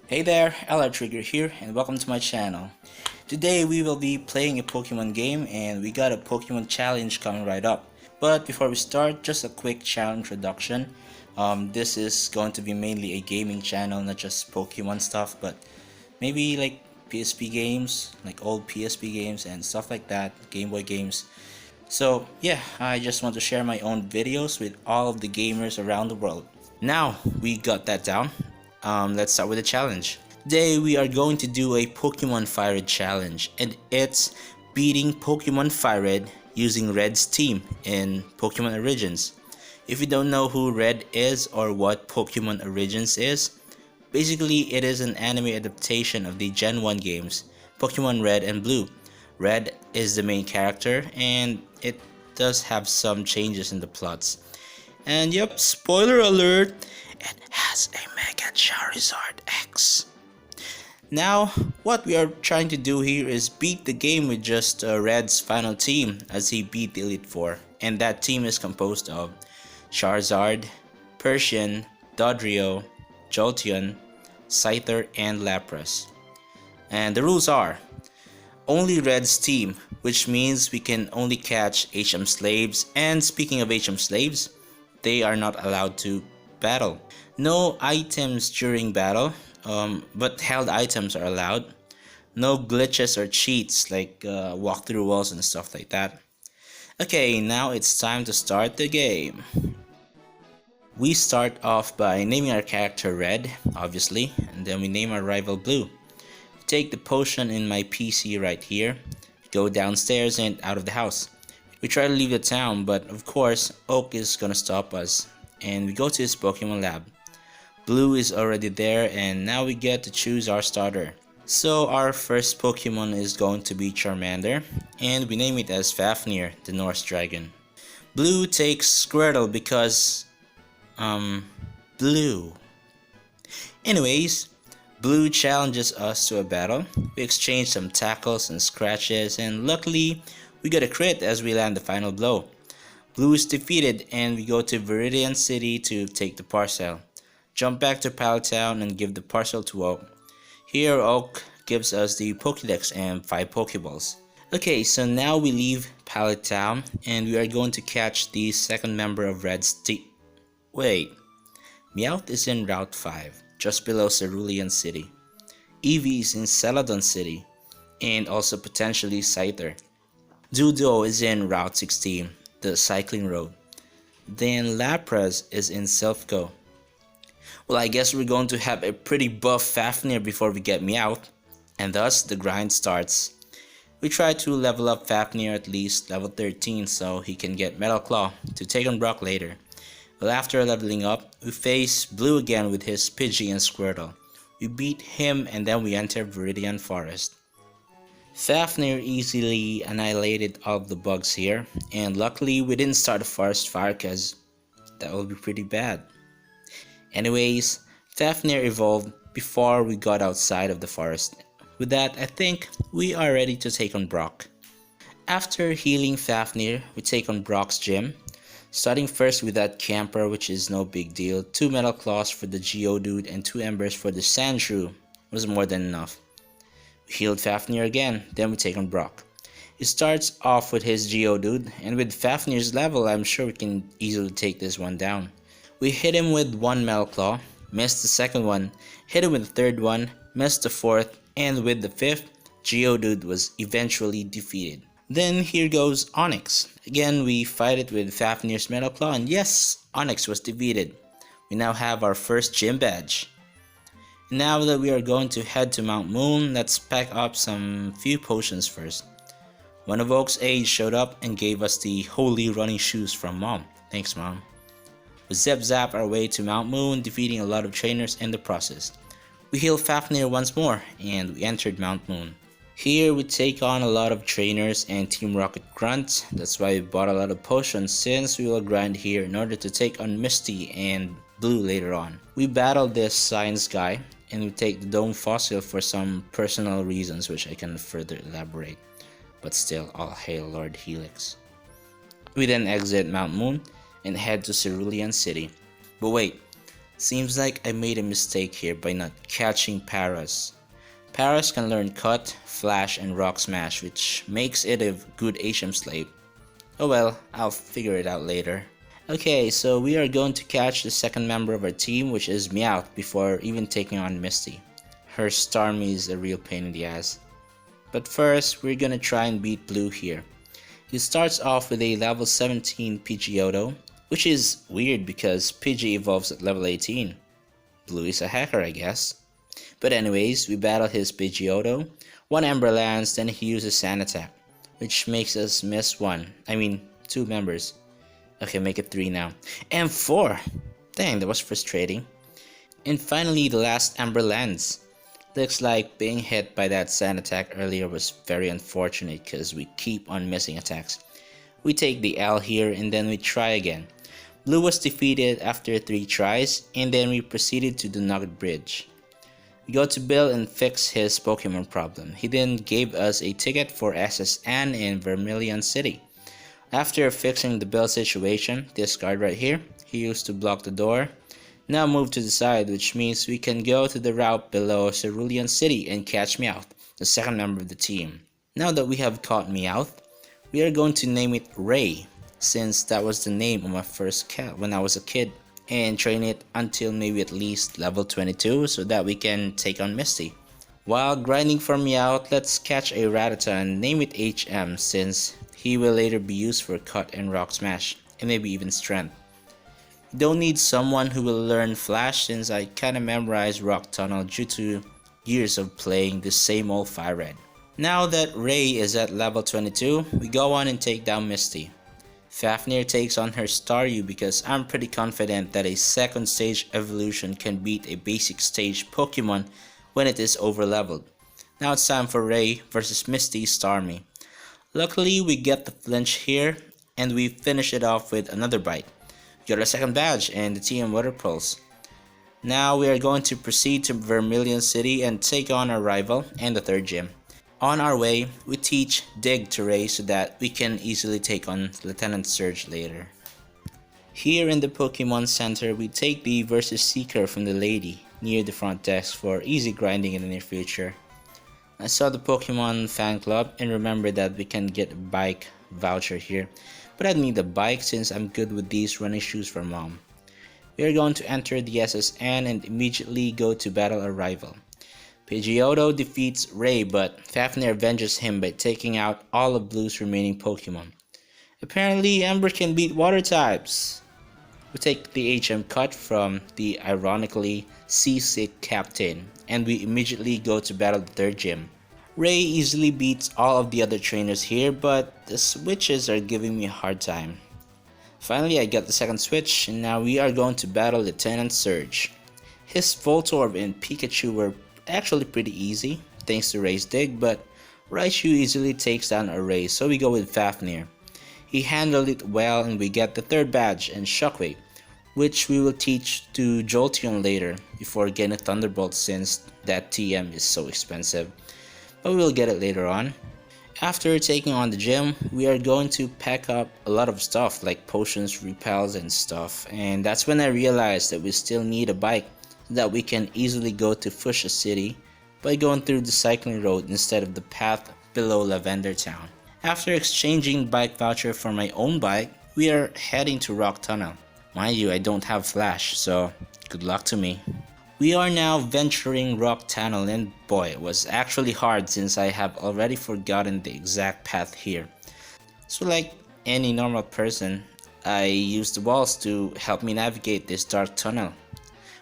Hey there, LR Trigger here, and welcome to my channel. Today we will be playing a Pokemon game, and we got a Pokemon challenge coming right up. But before we start, just a quick channel introduction. This is going to be mainly a gaming channel, not just Pokemon stuff, but maybe like PSP games, like old PSP games and stuff like that, Game Boy games. So yeah, I just want to share my own videos with all of the gamers around the world. Now we got that down, let's start with the challenge. Today we are going to do a Pokemon FireRed challenge, and it's beating Pokemon FireRed using Red's team in Pokemon Origins. If you don't know who Red is or what Pokemon Origins is, basically it is an anime adaptation of the Gen 1 games, Pokemon Red and Blue. Red is the main character, and it does have some changes in the plots. And yep, spoiler alert, it has a Mega Charizard X. Now, what we are trying to do here is beat the game with just Red's final team, as he beat the Elite Four. And that team is composed of Charizard, Persian, Dodrio, Jolteon, Scyther, and Lapras. And the rules are, only Red's team, which means we can only catch HM slaves, and speaking of HM slaves, they are not allowed to battle. No items during battle, but held items are allowed. No glitches or cheats like walk through walls and stuff like that. Okay, now it's time to start the game. We start off by naming our character Red, obviously, and then we name our rival Blue. Take the potion in my PC right here, go downstairs and out of the house. We try to leave the town, but of course Oak is gonna stop us, and we go to his Pokemon lab. Blue is already there, and now we get to choose our starter. So our first Pokemon is going to be Charmander, and we name it as Fafnir, the Norse dragon. Blue takes Squirtle because, blue. Anyways, Blue challenges us to a battle. We exchange some tackles and scratches, and luckily we got a crit as we land the final blow. Blue is defeated, and we go to Viridian City to take the parcel. Jump back to Pallet Town and give the parcel to Oak. Here Oak gives us the Pokédex and 5 Pokeballs. Okay, so now we leave Pallet Town, and we are going to catch the second member of Red's team. Wait, Meowth is in Route 5. Just below Cerulean City. Eevee is in Celadon City, and also potentially Scyther. Dudo is in Route 16, the cycling road. Then Lapras is in Silphco. Well, I guess we're going to have a pretty buff Fafnir before we get Meowth, and thus the grind starts. We try to level up Fafnir at least level 13 so he can get Metal Claw to take on Brock later. Well, after leveling up, we face Blue again with his Pidgey and Squirtle. We beat him, and then we enter Viridian Forest. Fafnir easily annihilated all of the bugs here, and luckily we didn't start a forest fire cause that would be pretty bad. Anyways, Fafnir evolved before we got outside of the forest. With that, I think we are ready to take on Brock. After healing Fafnir, we take on Brock's gym. Starting first with that camper, which is no big deal. 2 Metal Claws for the Geodude and 2 Embers for the Sandshrew was more than enough. We healed Fafnir again, then we take on Brock. He starts off with his Geodude, and with Fafnir's level, I'm sure we can easily take this one down. We hit him with 1 Metal Claw, missed the second one, hit him with the third one, missed the fourth, and with the fifth, Geodude was eventually defeated. Then here goes Onix. Again, we fight it with Fafnir's Metal Claw, and yes, Onix was defeated. We now have our first gym badge. Now that we are going to head to Mount Moon, let's pack up some few potions first. One of Oak's aides showed up and gave us the holy running shoes from Mom. Thanks, Mom. We zap our way to Mount Moon, defeating a lot of trainers in the process. We healed Fafnir once more, and we entered Mount Moon. Here we take on a lot of trainers and Team Rocket grunts. That's why we bought a lot of potions, since we will grind here in order to take on Misty and Blue later on. We battle this science guy, and we take the Dome Fossil for some personal reasons which I can further elaborate. But still, all hail Lord Helix. We then exit Mount Moon and head to Cerulean City. But wait, Seems like I made a mistake here by not catching Paras. Paras can learn Cut, Flash, and Rock Smash, which makes it a good HM slave. Oh well, I'll figure it out later. Okay, so we are going to catch the second member of our team, which is Meowth, before even taking on Misty. Her Starmie is a real pain in the ass. But first, we're gonna try and beat Blue here. He starts off with a level 17 Pidgeotto, which is weird because Pidgey evolves at level 18. Blue is a hacker, I guess. But anyways, we battle his Pidgeotto, one Ember lands, then he uses Sand Attack, which makes us miss two members. Okay, make it 3 now. And 4! Dang, that was frustrating. And finally, the last Ember lands. Looks like being hit by that Sand Attack earlier was very unfortunate because we keep on missing attacks. We take the L here and then we try again. Blue was defeated after 3 tries and then we proceeded to the Nugget Bridge. We go to Bill and fix his Pokemon problem. He then gave us a ticket for SSN in Vermilion City. After fixing the Bill situation, this card right here, he used to block the door. Now move to the side, which means we can go to the route below Cerulean City and catch Meowth, the second member of the team. Now that we have caught Meowth, we are going to name it Ray, since that was the name of my first cat when I was a kid, and train it until maybe at least level 22 so that we can take on Misty. While grinding for Meowth, let's catch a Rattata and name it HM since he will later be used for Cut and Rock Smash, and maybe even Strength. You don't need someone who will learn Flash since I kinda memorized Rock Tunnel due to years of playing the same old FireRed. Now that Ray is at level 22, we go on and take down Misty. Fafnir takes on her Staryu because I'm pretty confident that a second stage evolution can beat a basic stage Pokemon when it is overleveled. Now it's time for Ray versus Misty Starmie. Luckily we get the flinch here and we finish it off with another bite. We got our second badge and the TM Water Pulse. Now we are going to proceed to Vermilion City and take on our rival and the third gym. On our way, we teach Dig to Ray so that we can easily take on Lieutenant Surge later. Here in the Pokemon Center, we take the versus Seeker from the lady near the front desk for easy grinding in the near future. I saw the Pokemon fan club and remembered that we can get a bike voucher here, but I don't need a bike since I'm good with these running shoes for mom. We are going to enter the SSN and immediately go to battle a rival. Pidgeotto defeats Ray, but Fafnir avenges him by taking out all of Blue's remaining Pokemon. Apparently, Ember can beat water types. We take the HM cut from the ironically seasick captain, and we immediately go to battle the third gym. Ray easily beats all of the other trainers here, but the switches are giving me a hard time. Finally, I got the second switch, and now we are going to battle Lieutenant Surge. His Voltorb and Pikachu were actually pretty easy, thanks to Ray's dig, but Raichu easily takes down a Ray, so we go with Fafnir. He handled it well and we get the third badge and Shockwave, which we will teach to Jolteon later before getting Thunderbolt since that TM is so expensive, but we will get it later on. After taking on the gym, we are going to pack up a lot of stuff like potions, repels, and stuff, and that's when I realized that we still need a bike that we can easily go to Fuchsia City by going through the cycling road instead of the path below Lavender Town. After exchanging bike voucher for my own bike, we are heading to Rock Tunnel. Mind you, I don't have Flash, so good luck to me. We are now venturing Rock Tunnel and boy, it was actually hard since I have already forgotten the exact path here. So like any normal person, I used the walls to help me navigate this dark tunnel.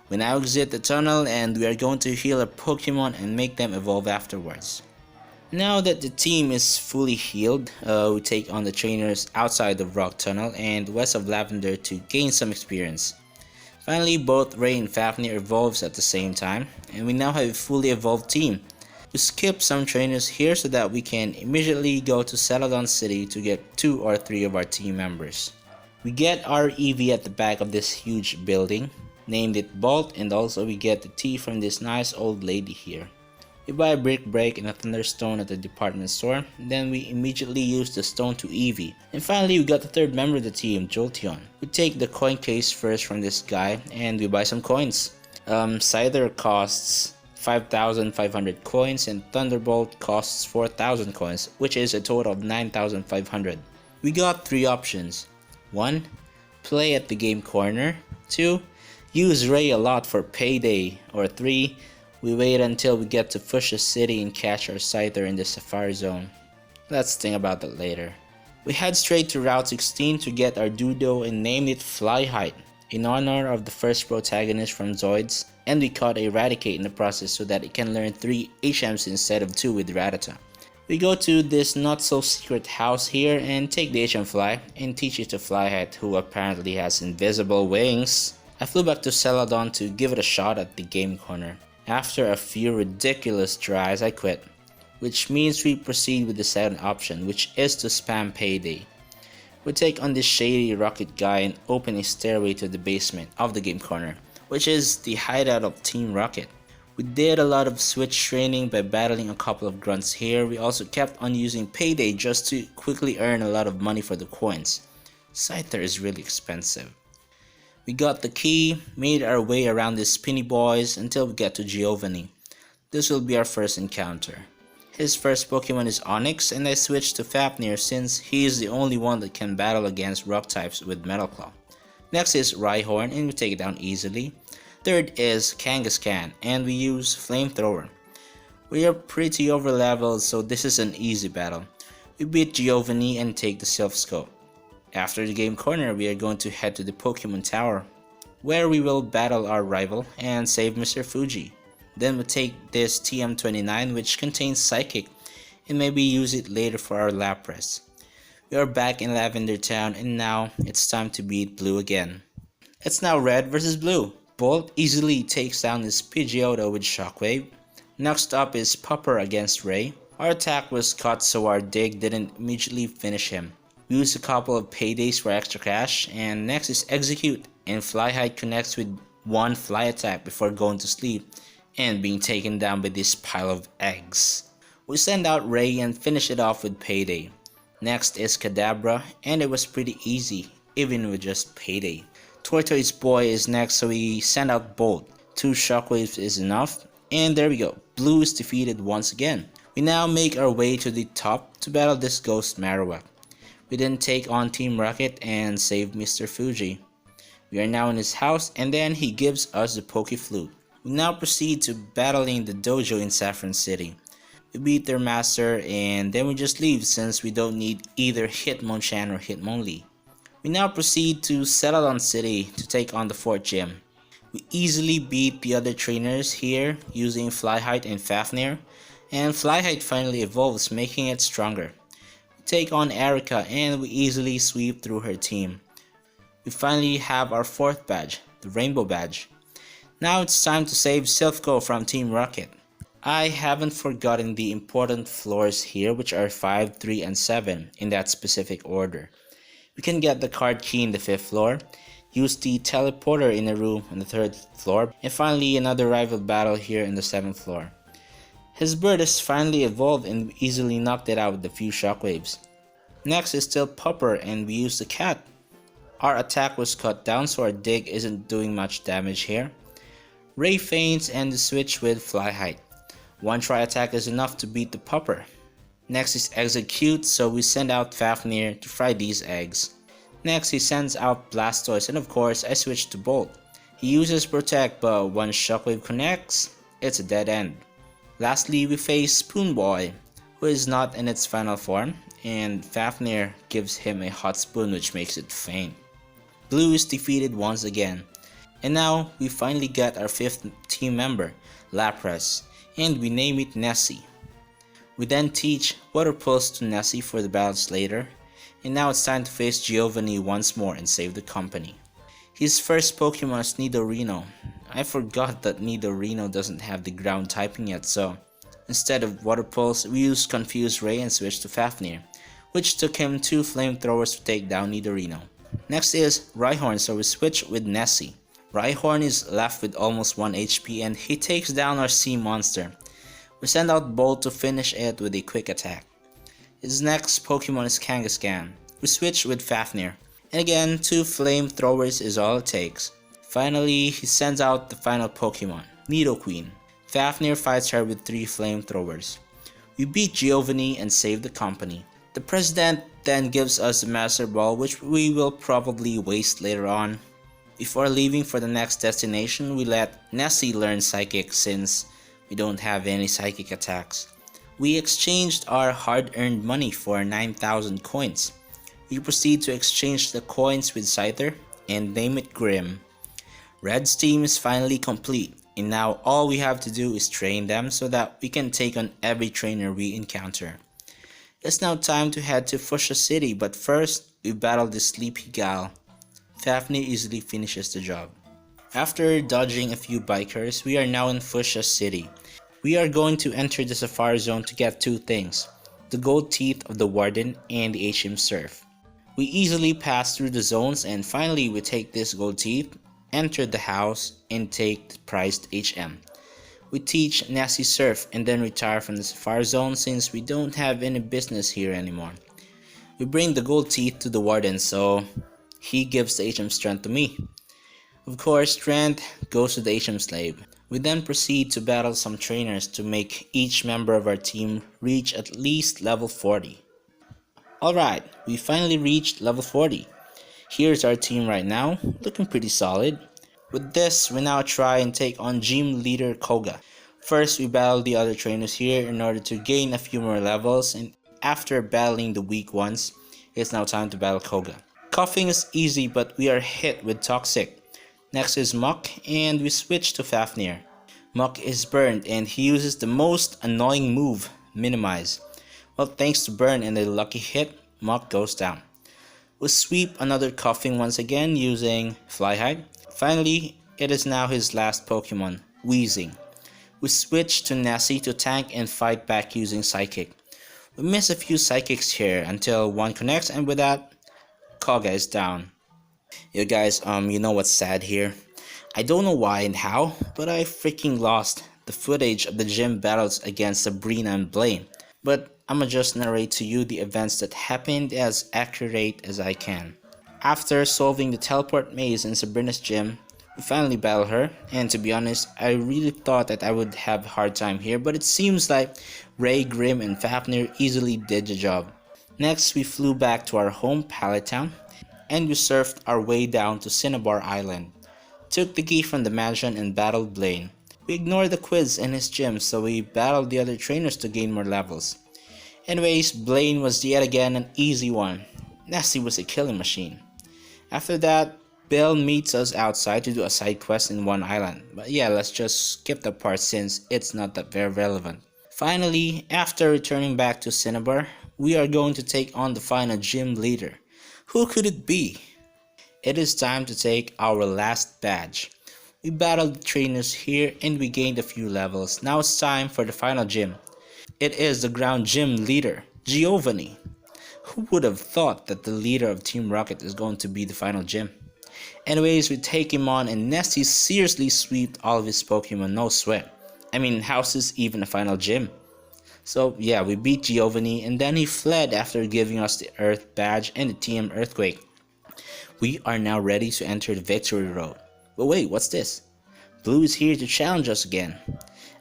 We now exit the tunnel and we are going to heal our Pokemon and make them evolve afterwards. Now that the team is fully healed, we take on the trainers outside of Rock Tunnel and west of Lavender to gain some experience. Finally, both Ray and Fafnir evolves at the same time, and we now have a fully evolved team. We skip some trainers here so that we can immediately go to Celadon City to get 2 or 3 of our team members. We get our EV at the back of this huge building, named it Bolt, and also we get the tea from this nice old lady here. We buy a Brick Break and a Thunderstone at the department store, then we immediately use the stone to Eevee. And finally we got the third member of the team, Jolteon. We take the coin case first from this guy and we buy some coins. Scyther costs 5,500 coins and Thunderbolt costs 4,000 coins, which is a total of 9,500. We got 3 options. 1. Play at the game corner. 2. Use Ray a lot for payday. Or 3. We wait until we get to Fuchsia City and catch our Scyther in the Safari Zone. Let's think about that later. We head straight to Route 16 to get our Dudo and named it Fly Height, in honor of the first protagonist from Zoids, and we caught Eradicate in the process so that it can learn 3 HMs instead of 2 with Rattata. We go to this not so secret house here and take the HM Fly and teach it to Fly Height, who apparently has invisible wings. I flew back to Celadon to give it a shot at the game corner. After a few ridiculous tries, I quit, which means we proceed with the second option, which is to spam payday. We take on this shady rocket guy and open a stairway to the basement of the game corner, which is the hideout of Team Rocket. We did a lot of switch training by battling a couple of grunts here. We also kept on using payday just to quickly earn a lot of money for the coins. Scyther is really expensive. We got the key, made our way around these spinny boys until we get to Giovanni. This will be our first encounter. His first Pokemon is Onix, and I switched to Fafnir since he is the only one that can battle against rock types with Metal Claw. Next is Rhyhorn, and we take it down easily. Third is Kangaskhan, and we use Flamethrower. We are pretty over leveled, so this is an easy battle. We beat Giovanni and take the Silph Scope. After the game corner, we are going to head to the Pokemon Tower, where we will battle our rival and save Mr. Fuji. Then we take this TM29, which contains Psychic, and maybe use it later for our Lapras. We are back in Lavender Town, and now it's time to beat Blue again. It's now Red versus Blue. Bolt easily takes down his Pidgeotto with Shockwave. Next up is Pupper against Ray. Our attack was cut so our dig didn't immediately finish him. We use a couple of paydays for extra cash, and next is Execute, and Fly Height connects with one fly attack before going to sleep and being taken down by this pile of eggs. We send out Ray and finish it off with payday. Next is Kadabra, and it was pretty easy, even with just payday. Tortoise Boy is next, so we send out Bolt. 2 Shockwaves is enough, and there we go, Blue is defeated once again. We now make our way to the top to battle this Ghost Marowak. We then take on Team Rocket and save Mr. Fuji. We are now in his house, and then he gives us the Poke Flute. We now proceed to battling the dojo in Saffron City. We beat their master, and then we just leave since we don't need either Hitmonchan or Hitmonlee. We now proceed to Celadon City to take on the 4th gym. We easily beat the other trainers here using Fly Height and Fafnir, and Fly Height finally evolves, making it stronger. We take on Erica and we easily sweep through her team. We finally have our 4th badge, the Rainbow Badge. Now it's time to save Silphco from Team Rocket. I haven't forgotten the important floors here, which are 5, 3, and 7 in that specific order. We can get the card key in the 5th floor, use the teleporter in a room on the 3rd floor, and finally another rival battle here in the 7th floor. His bird is finally evolved and we easily knocked it out with a few shockwaves. Next is still Pupper and we use the cat. Our attack was cut down so our dig isn't doing much damage here. Ray faints and the switch with Fly Height. 1 try attack is enough to beat the Pupper. Next is Execute, so we send out Fafnir to fry these eggs. Next he sends out Blastoise, and of course I switch to Bolt. He uses Protect, but once Shockwave connects, it's a dead end. Lastly, we face Spoon Boy, who is not in its final form, and Fafnir gives him a hot spoon which makes it faint. Blue is defeated once again. And now we finally get our 5th team member, Lapras, and we name it Nessie. We then teach Water Pulse to Nessie for the battles later, and now it's time to face Giovanni once more and save the company. His first Pokemon is Nidorino. I forgot that Nidorino doesn't have the ground typing yet, so instead of Water Pulse, we used Confused Ray and switched to Fafnir, which took him 2 flamethrowers to take down Nidorino. Next is Rhyhorn, so we switch with Nessie. Rhyhorn is left with almost 1 HP and he takes down our sea monster. We send out Bolt to finish it with a quick attack. His next Pokemon is Kangaskhan. We switch with Fafnir. And again, 2 flamethrowers is all it takes. Finally, he sends out the final Pokemon, Nidoqueen. Fafnir fights her with 3 flamethrowers. We beat Giovanni and save the company. The president then gives us a Master Ball, which we will probably waste later on. Before leaving for the next destination, we let Nessie learn Psychic since we don't have any Psychic attacks. We exchanged our hard-earned money for 9,000 coins. We proceed to exchange the coins with Scyther and name it Grim. Red's team is finally complete, and now all we have to do is train them so that we can take on every trainer we encounter. It's now time to head to Fuchsia City, but first, we battle the Sleepy Gal. Fafnir easily finishes the job. After dodging a few bikers, we are now in Fuchsia City. We are going to enter the Safari Zone to get 2 things, the gold teeth of the Warden and the HM Surf. We easily pass through the zones and finally we take this gold teeth, enter the house, and take the prized HM. We teach Nessie Surf and then retire from the Safari Zone since we don't have any business here anymore. We bring the gold teeth to the Warden, so he gives the HM Strength to me. Of course, Strength goes to the HM Slave. We then proceed to battle some trainers to make each member of our team reach at least level 40. Alright, we finally reached level 40. Here's our team right now, looking pretty solid. With this, we now try and take on Gym Leader Koga. First, we battle the other trainers here in order to gain a few more levels, and after battling the weak ones, it's now time to battle Koga. Coughing is easy, but we are hit with Toxic. Next is Muck, and we switch to Fafnir. Muck is burned, and he uses the most annoying move, Minimize. Well, thanks to burn and a lucky hit, Muck goes down. We sweep another Coughing once again using Fly High. Finally, it is now his last Pokemon, Wheezing. We switch to Nessie to tank and fight back using Psychic. We miss a few Psychics here until one connects, and with that, Koga is down. Yo guys, you know what's sad here? I don't know why and how, but I freaking lost the footage of the gym battles against Sabrina and Blaine. But I'ma just narrate to you the events that happened as accurate as I can. After solving the teleport maze in Sabrina's gym, we finally battle her, and to be honest, I really thought that I would have a hard time here, but it seems like Ray, Grim, and Fafnir easily did the job. Next, we flew back to our home Pallet Town, and we surfed our way down to Cinnabar Island. Took the key from the mansion and battled Blaine. We ignored the quiz in his gym, so we battled the other trainers to gain more levels. Anyways, Blaine was yet again an easy one. Nessie was a killing machine. After that, Bill meets us outside to do a side quest in one island. But yeah, let's just skip that part since it's not that very relevant. Finally, after returning back to Cinnabar, we are going to take on the final gym leader. Who could it be? It is time to take our last badge. We battled trainers here and we gained a few levels. Now it's time for the final gym. It is the ground gym leader, Giovanni. Who would have thought that the leader of Team Rocket is going to be the final gym? Anyways, we take him on and Nessie seriously swept all of his Pokemon, no sweat. I mean, how's this even a final gym? So yeah, we beat Giovanni and then he fled after giving us the Earth badge and the TM Earthquake. We are now ready to enter the Victory Road. But wait, what's this? Blue is here to challenge us again.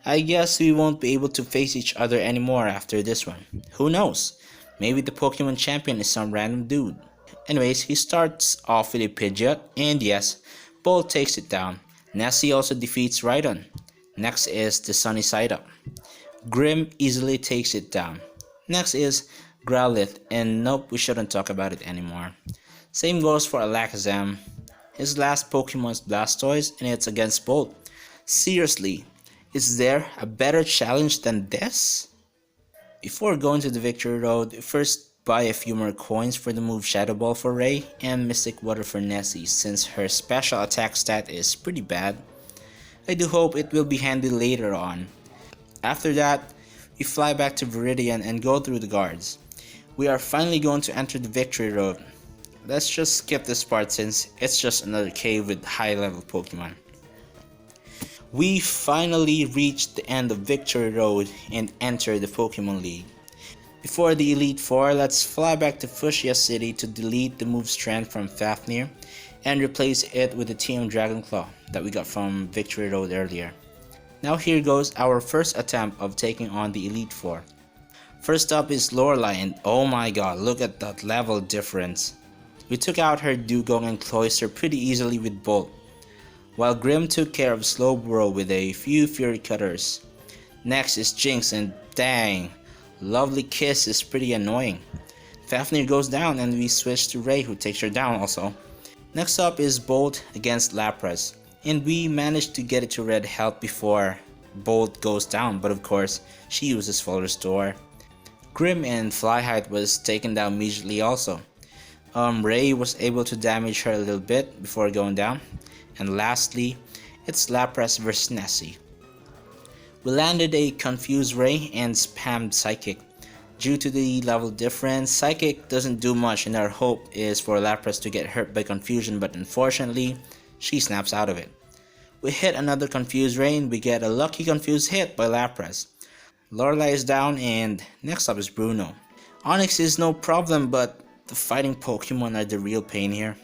I guess we won't be able to face each other anymore after this one. Who knows? Maybe the Pokemon champion is some random dude. Anyways, he starts off with a Pidgeot, and yes, Bolt takes it down. Nessie also defeats Rhydon. Next is the Sunny Side Up. Grim easily takes it down. Next is Growlithe, and nope, we shouldn't talk about it anymore. Same goes for Alakazam. His last Pokemon is Blastoise, and it's against Bolt. Seriously, is there a better challenge than this? Before going to the Victory Road, first buy a few more coins for the move Shadow Ball for Ray and Mystic Water for Nessie since her special attack stat is pretty bad. I do hope it will be handy later on. After that, we fly back to Viridian and go through the guards. We are finally going to enter the Victory Road. Let's just skip this part since it's just another cave with high level Pokemon. We finally reached the end of Victory Road and enter the Pokemon League. Before the Elite Four, let's fly back to Fuchsia City to delete the move strength from Fafnir and replace it with the Team Dragonclaw that we got from Victory Road earlier. Now here goes our first attempt of taking on the Elite Four. First up is Lorelei, and oh my god, look at that level difference. We took out her Dugong and Cloyster pretty easily with Bolt, while Grim took care of Slowbro with a few Fury Cutters. Next is Jinx, and dang, Lovely Kiss is pretty annoying. Fafnir goes down and we switch to Ray, who takes her down also. Next up is Bolt against Lapras, and we managed to get it to red health before Bolt goes down, but of course she uses full restore. Grim and Flyheight was taken down immediately also. Ray was able to damage her a little bit before going down. And lastly, it's Lapras vs Nessie. We landed a Confused Ray and spammed Psychic. Due to the level difference, Psychic doesn't do much, and our hope is for Lapras to get hurt by Confusion, but unfortunately, she snaps out of it. We hit another Confused Ray and we get a lucky Confused hit by Lapras. Lorelei is down, and next up is Bruno. Onix is no problem, but the fighting Pokemon are the real pain here.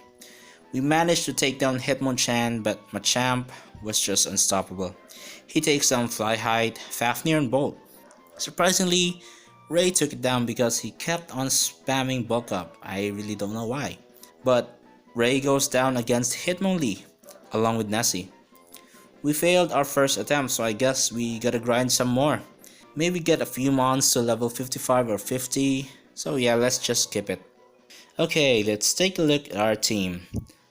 We managed to take down Hitmonchan, but Machamp was just unstoppable. He takes down Flyheight, Fafnir, and Bolt. Surprisingly, Ray took it down because he kept on spamming Bulk Up. I really don't know why. But Ray goes down against Hitmonlee, along with Nessie. We failed our first attempt, so I guess we gotta grind some more. Maybe get a few mons to level 55 or 50, so yeah, let's just skip it. Okay, let's take a look at our team.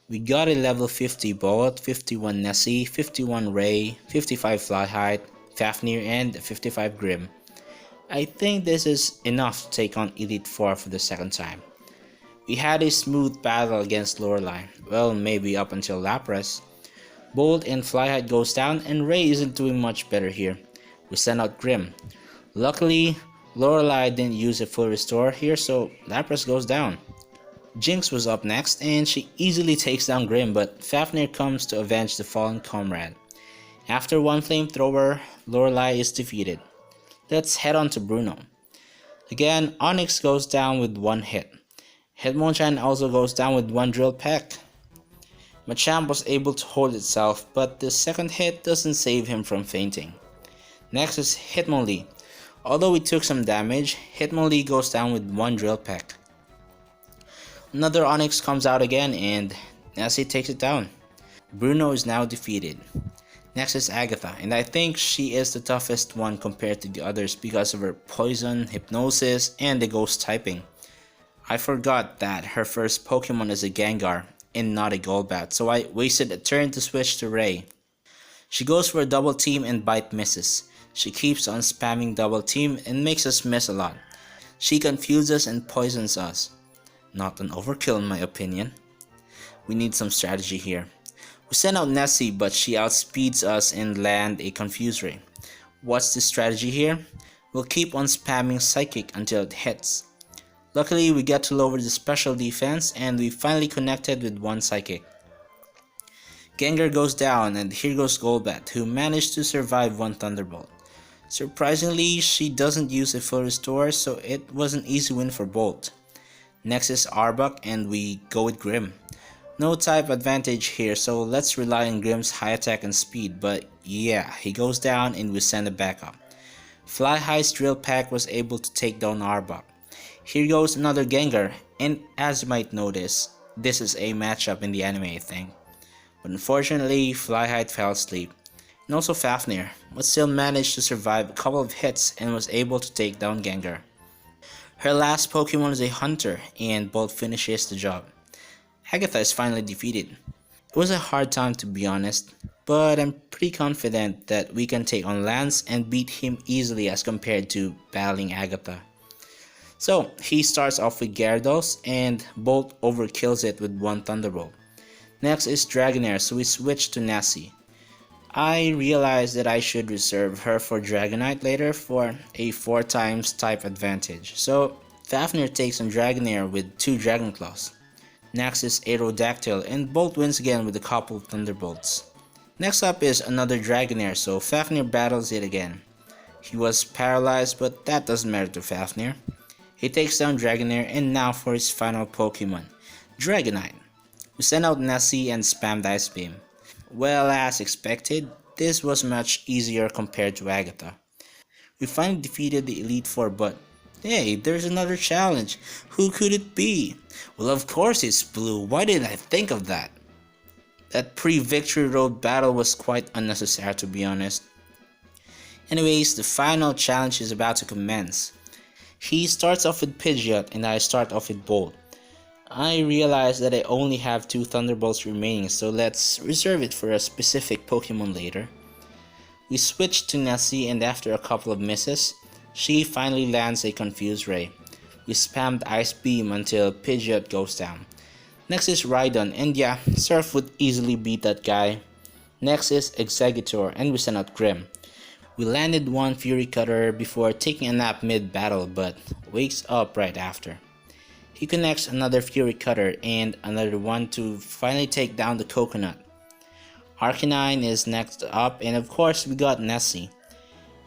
We got a level 50 Bolt, 51 Nessie, 51 Ray, 55 Flyheight, Fafnir, and 55 Grim. I think this is enough to take on Elite Four for the second time. We had a smooth battle against Lorelei, well maybe up until Lapras. Bolt and Flyheight goes down and Ray isn't doing much better here. We send out Grim. Luckily, Lorelei didn't use a full restore here, so Lapras goes down. Jinx was up next and she easily takes down Grim, but Fafnir comes to avenge the fallen comrade. After one flamethrower, Lorelei is defeated. Let's head on to Bruno. Again, Onix goes down with one hit. Hitmonchan also goes down with one drill peck. Machamp was able to hold itself, but the second hit doesn't save him from fainting. Next is Hitmonlee. Although we took some damage, Hitmonlee goes down with one drill peck. Another Onix comes out again and Nessie takes it down. Bruno is now defeated. Next is Agatha, and I think she is the toughest one compared to the others because of her poison, hypnosis, and the ghost typing. I forgot that her first Pokemon is a Gengar and not a Golbat, so I wasted a turn to switch to Ray. She goes for a double team and Bite misses. She keeps on spamming double team and makes us miss a lot. She confuses and poisons us. Not an overkill in my opinion. We need some strategy here. We send out Nessie, but she outspeeds us and land a Confuse Ray. What's the strategy here? We'll keep on spamming Psychic until it hits. Luckily, we get to lower the special defense and we finally connected with one Psychic. Gengar goes down and here goes Golbat, who managed to survive one Thunderbolt. Surprisingly, she doesn't use a full restore, so it was an easy win for Bolt. Next is Arbok and we go with Grim. No type advantage here, so let's rely on Grim's high attack and speed, but yeah, he goes down and we send it back up. Flyheight's drill pack was able to take down Arbok. Here goes another Gengar, and as you might notice, this is a matchup in the anime I think. But unfortunately, Flyheight fell asleep. And also Fafnir, but still managed to survive a couple of hits and was able to take down Gengar. Her last Pokemon is a Hunter, and Bolt finishes the job. Agatha is finally defeated. It was a hard time to be honest, but I'm pretty confident that we can take on Lance and beat him easily as compared to battling Agatha. So he starts off with Gyarados and Bolt overkills it with one Thunderbolt. Next is Dragonair, so we switch to Nessie. I realized that I should reserve her for Dragonite later for a 4 times type advantage. So Fafnir takes on Dragonair with 2 Dragon Claws. Next is Aerodactyl and Bolt wins again with a couple Thunderbolts. Next up is another Dragonair, so Fafnir battles it again. He was paralyzed, but that doesn't matter to Fafnir. He takes down Dragonair, and now for his final Pokemon, Dragonite. We send out Nessie and spammed Ice Beam. Well, as expected, this was much easier compared to Agatha. We finally defeated the Elite Four, but hey, there's another challenge. Who could it be? Well, of course it's Blue. Why didn't I think of that? That pre-Victory Road battle was quite unnecessary, to be honest. Anyways, the final challenge is about to commence. He starts off with Pidgeot and I start off with Bolt. I realize that I only have 2 Thunderbolts remaining, so let's reserve it for a specific Pokemon later. We switch to Nessie, and after a couple of misses, she finally lands a Confuse Ray. We spammed Ice Beam until Pidgeot goes down. Next is Rhydon, and yeah, Surf would easily beat that guy. Next is Exeggutor, and we send out Grim. We landed one Fury Cutter before taking a nap mid-battle, but wakes up right after. He connects another Fury Cutter and another one to finally take down the Coconut. Arcanine is next up, and of course we got Nessie.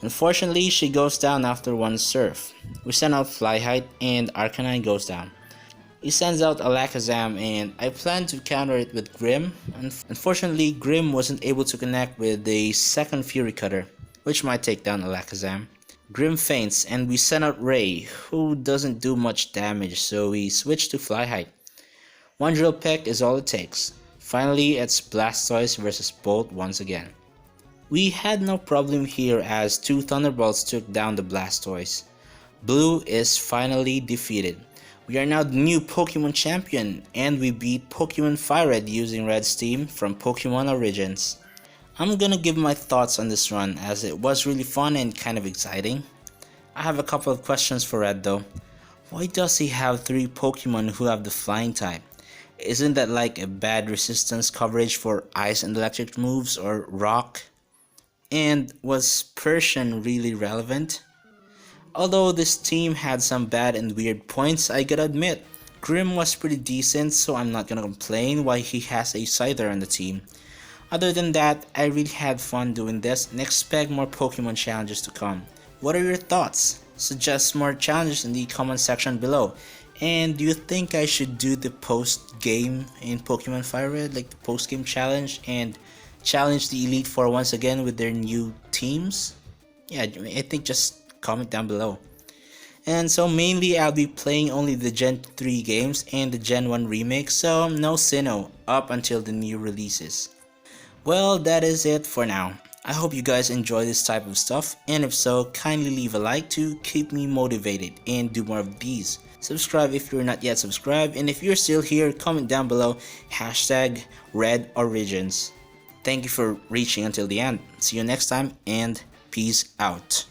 Unfortunately, she goes down after one Surf. We send out Flyhite and Arcanine goes down. He sends out Alakazam and I plan to counter it with Grim. Unfortunately, Grim wasn't able to connect with the second Fury Cutter, which might take down Alakazam. Grim faints and we send out Ray, who doesn't do much damage, so we switch to Flyhite. One Drill Peck is all it takes. Finally, it's Blastoise versus Bolt once again. We had no problem here as 2 Thunderbolts took down the Blastoise. Blue is finally defeated. We are now the new Pokemon champion, and we beat Pokemon FireRed using Red's team from Pokemon Origins. I'm gonna give my thoughts on this run as it was really fun and kind of exciting. I have a couple of questions for Red though. Why does he have 3 Pokemon who have the flying type? Isn't that like a bad resistance coverage for ice and electric moves or rock? And was Persian really relevant? Although this team had some bad and weird points, I gotta admit, Grim was pretty decent, so I'm not gonna complain why he has a Scyther on the team. Other than that, I really had fun doing this and expect more Pokemon challenges to come. What are your thoughts? Suggest more challenges in the comment section below. And do you think I should do the post-game in Pokemon FireRed, like the post-game challenge, and challenge the Elite Four once again with their new teams? Yeah, I think just comment down below. And so mainly I'll be playing only the Gen 3 games and the Gen 1 remake, so no Sinnoh up until the new releases. Well, that is it for now. I hope you guys enjoy this type of stuff, and if so, kindly leave a like to keep me motivated and do more of these. Subscribe if you're not yet subscribed, and if you're still here, comment down below #RedOrigins. Thank you for reaching until the end. See you next time, and peace out.